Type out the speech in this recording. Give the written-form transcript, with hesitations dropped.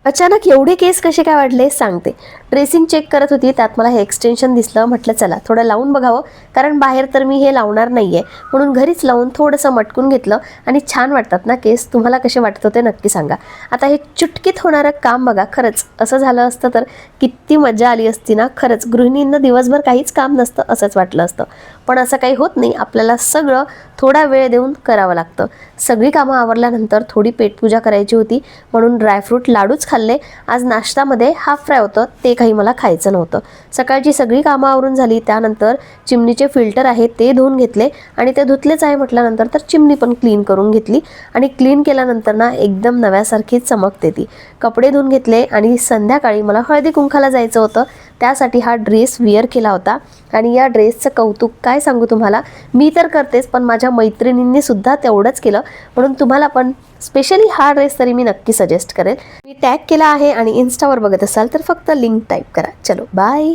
अचानक एवढे केस कसे काय वाढले सांगते. ड्रेसिंग चेक करत होती, त्यात मला हे एक्सटेन्शन दिसलं. म्हटलं चला थोडं लावून बघावं, कारण बाहेर तर मी हे लावणार नाहीये, म्हणून घरीच लावून थोडंसं मटकून घेतलं. आणि छान वाटतात ना केस. तुम्हाला कसे वाटत होते नक्की सांगा. आता हे चुटकीत होणारं काम बघा. खरंच असं झालं असतं तर किती मजा आली असती ना. खरंच गृहिणींना दिवसभर काहीच काम नसतं असंच वाटलं असतं, पण असं काही होत नाही. आपल्याला सगळं थोडा वेळ देऊन करावं लागतं. सगळी कामं आवरल्यानंतर थोडी पेटपूजा करायची होती, म्हणून ड्रायफ्रूट लाडूच खाल्ले. आज नाश्त्यामध्ये हाफ फ्राय होतं, ते काही मला खायचं नव्हतं. सकाळची सगळी कामं आवरून झाली, त्यानंतर चिमणीचे फिल्टर आहे ते धुवून घेतले. आणि ते धुतलेच आहे म्हटल्यानंतर तर चिमणी पण क्लीन करून घेतली. आणि क्लीन केल्यानंतर ना एकदम नव्यासारखी चमकते ती. कपडे धुवून घेतले आणि संध्याकाळी मला हळदी कुंकाला जायचं होतं, त्यासाठी हा ड्रेस विअर केला होता. आणि या ड्रेसचं कौतुक काय सांगू तुम्हाला. मी तर करतेच, पण माझ्या मैत्रिणींनी सुद्धा तेवढंच केलं, म्हणून तुम्हाला पण स्पेशली हा ड्रेस तरी मी नक्की सजेस्ट करेल. मी टॅग केला आहे आणि इन्स्टावर बघत असाल तर फक्त लिंक टाईप करा. चलो बाय.